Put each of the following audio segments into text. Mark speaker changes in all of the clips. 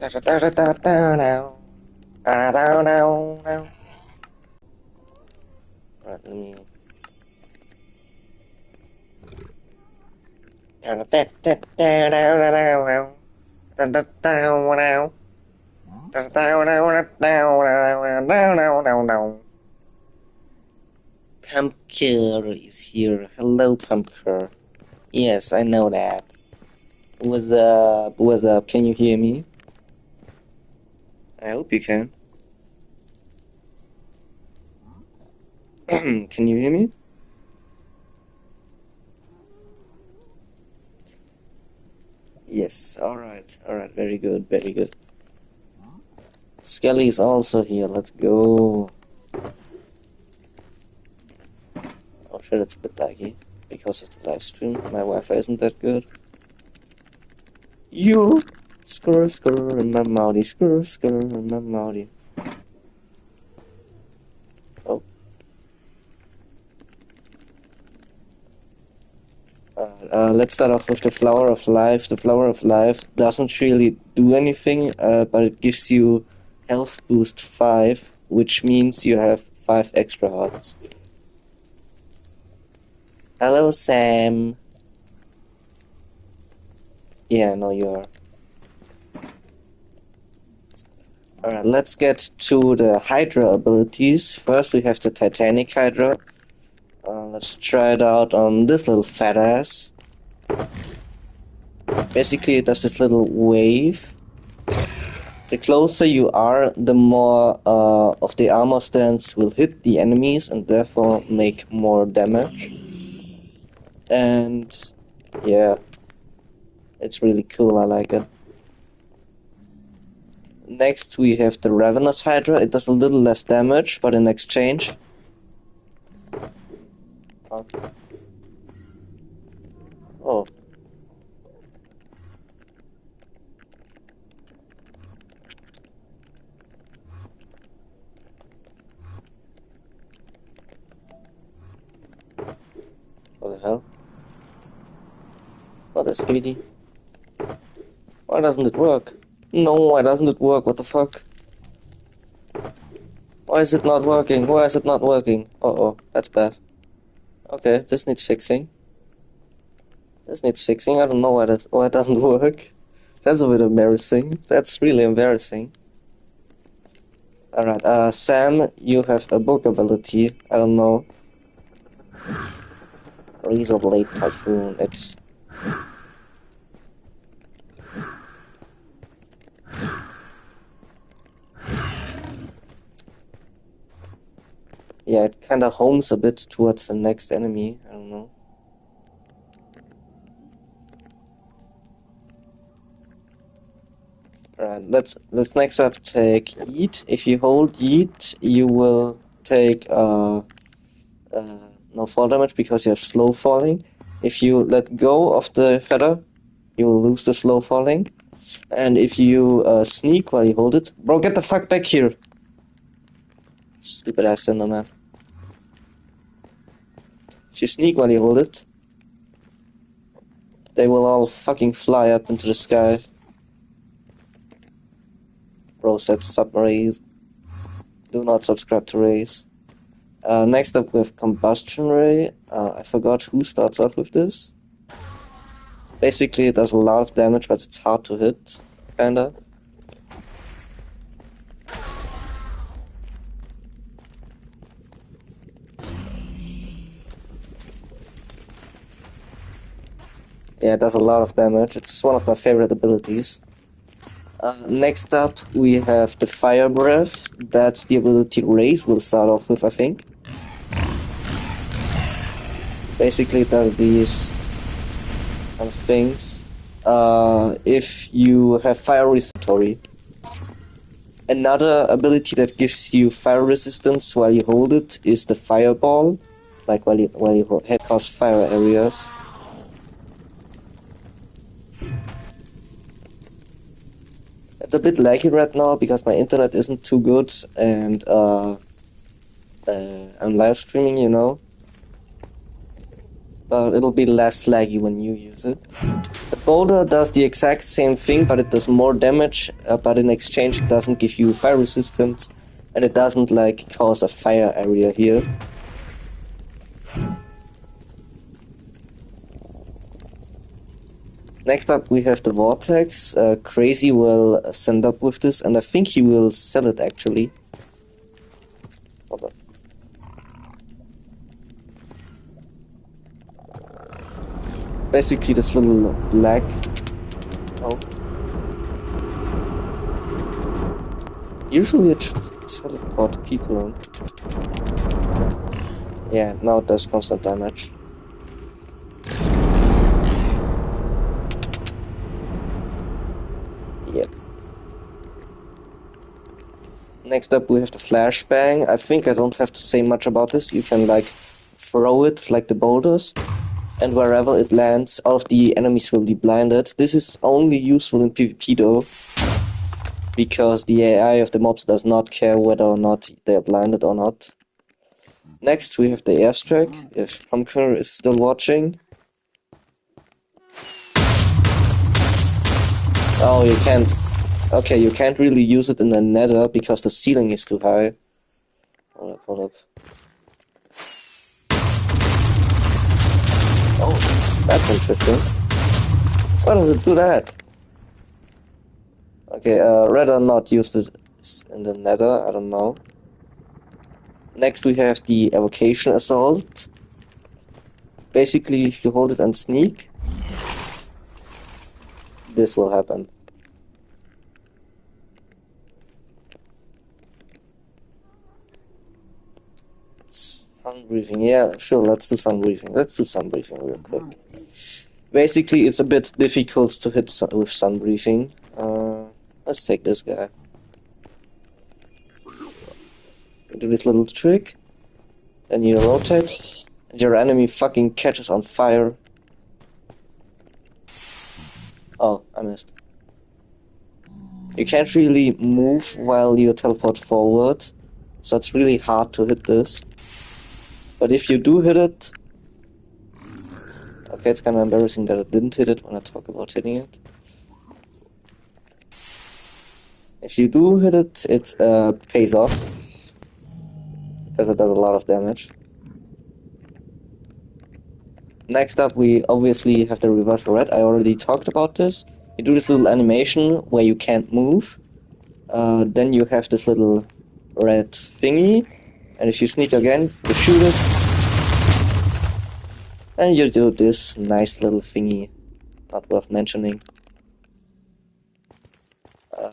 Speaker 1: Alright, let me. Pumpkin is here. Hello, Pumpkin. Yes, I know that. What's up? What's up? Can you hear me? I hope you can. Can you hear me? Yes, alright, very good, very good. Skelly is also here, let's go. Oh shit, it's a bit laggy because of the live stream. My Wi-Fi isn't that good. You skrr in my mouthy, skrr in my mouthy. Oh. Let's start off with the Flower of Life. The Flower of Life doesn't really do anything, but it gives you health boost 5, which means you have 5 extra hearts. Hello, Sam. Yeah, no, you are. Alright, let's get to the Hydra abilities. First, we have the Titanic Hydra. Let's try it out on this little fat ass. Basically, it does this little wave. The closer you are, the more of the armor stands will hit the enemies and therefore make more damage. And yeah, it's really cool, I like it. Next we have the Ravenous Hydra. It does a little less damage, but in exchange... Oh. What the hell? What is speedy? Why doesn't it work? No, why doesn't it work? What the fuck? Why is it not working? Why is it not working? Uh-oh, that's bad. Okay, this needs fixing. This needs fixing. I don't know why it doesn't work. That's a bit embarrassing. That's really embarrassing. Alright, Sam, you have a book ability. I don't know. Razor Blade Typhoon. It's... Yeah, it kinda homes a bit towards the next enemy. I don't know. Alright, let's next up take Yeet. If you hold Yeet, you will take no fall damage because you have slow falling. If you let go of the feather, you will lose the slow falling. And if you sneak while you hold it... Bro, get the fuck back here! Stupid ass Cinderman. If you sneak while you hold it, they will all fucking fly up into the sky. Bro said sub-raise. Do not subscribe to raise. Next up we have Combustion Ray. I forgot who starts off with this. Basically it does a lot of damage, but it's hard to hit, kinda. Yeah, it does a lot of damage. It's one of my favorite abilities. Next up, we have the Fire Breath. That's the ability Raze will start off with, I think. Basically, it does these things. If you have Fire Resistance. Another ability that gives you fire resistance while you hold it is the Fireball. Like while you head past fire areas. It's a bit laggy right now because my internet isn't too good and I'm live streaming, you know. but it'll be less laggy when you use it. The boulder does the exact same thing, but it does more damage, but in exchange it doesn't give you fire resistance, and it doesn't like cause a fire area here. Next up we have the Vortex. Crazy will send up with this, and I think he will sell it actually. Hold on. Basically this little black... Oh. Usually it should teleport people in. Yeah, now it does constant damage. Yep. Next up we have the flashbang. I think I don't have to say much about this. You can like throw it like the boulders, and wherever it lands, all of the enemies will be blinded. This is only useful in PvP though, because the AI of the mobs does not care whether or not they are blinded or not. Next we have the airstrike, if Pumpkin is still watching. Oh, you can't. Okay, you can't really use it in the nether because the ceiling is too high. Hold up. Oh, that's interesting. Why does it do that? Okay, rather not use it in the nether, I don't know. Next we have the evocation assault. Basically, if you hold it and sneak, this will happen. Sun breathing, yeah, sure, let's do sun breathing. Let's do sun breathing real quick. Basically, it's a bit difficult to hit with sun breathing. Let's take this guy. Do this little trick, then you rotate, and your enemy fucking catches on fire. Oh, I missed. You can't really move while you teleport forward, so it's really hard to hit this. But if you do hit it... Okay, it's kinda embarrassing that I didn't hit it when I talk about hitting it. If you do hit it, it pays off, because it does a lot of damage. Next up, we obviously have the reversal red. I already talked about this. You do this little animation where you can't move. Then you have this little red thingy. And if you sneak again, you shoot it. And you do this nice little thingy. Not worth mentioning.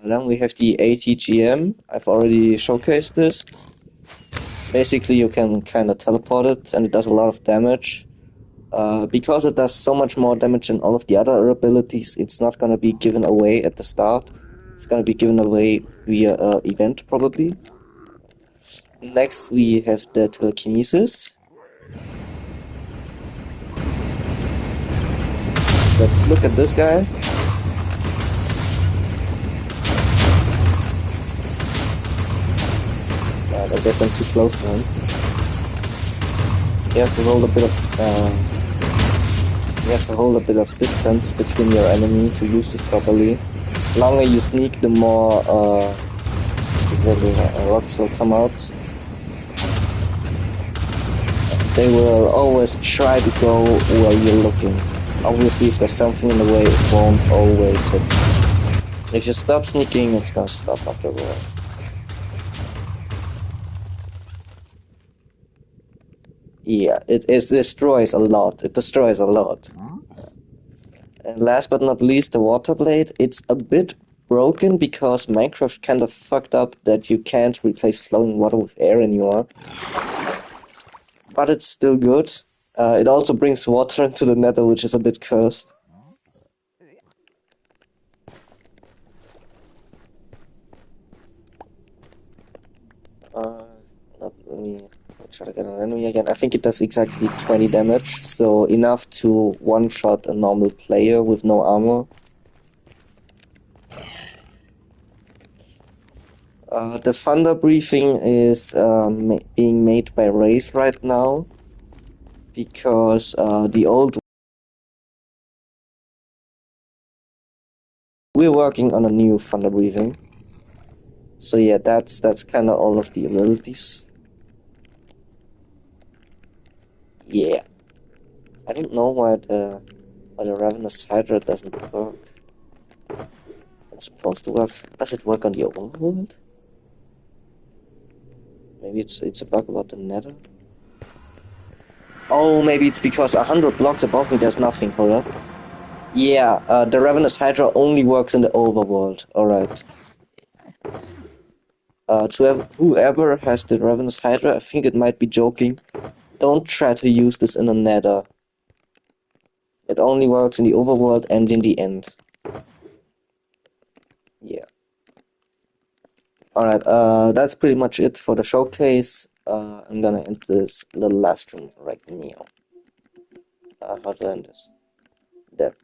Speaker 1: Then we have the ATGM. I've already showcased this. Basically, you can kind of teleport it, and it does a lot of damage. Because it does so much more damage than all of the other abilities, it's not gonna be given away at the start. It's gonna be given away via event, probably. Next, we have the telekinesis. Let's look at this guy. I guess I'm too close to him. You have to hold a bit of distance between your enemy to use this properly. The longer you sneak, the more these little rocks will come out. They will always try to go where you're looking. Obviously, if there's something in the way, it won't always hit. If you stop sneaking, it's gonna stop after a while. Yeah, it destroys a lot. It destroys a lot. And last but not least, the water blade. It's a bit broken because Minecraft kind of fucked up that you can't replace flowing water with air anymore. But it's still good. It also brings water into the nether, which is a bit cursed. Let me try to get an enemy again. I think it does exactly 20 damage, so enough to one-shot a normal player with no armor. The thunder briefing is being made by Raze right now. because the old we're working on a new thunder breathing. So yeah, that's kind of all of the abilities. Yeah, I don't know why the Ravenous Hydra doesn't work. It's supposed to work. Does it work on the overworld? Maybe it's a bug about the Nether. Oh, maybe it's because 100 blocks above me there's nothing. Hold up. Yeah, the Ravenous Hydra only works in the overworld. Alright. To whoever has the Ravenous Hydra, I think it might be joking. Don't try to use this in a Nether. It only works in the overworld and in the end. Yeah. Alright, that's pretty much it for the showcase. I'm gonna end this little live stream right now. How to end this? There.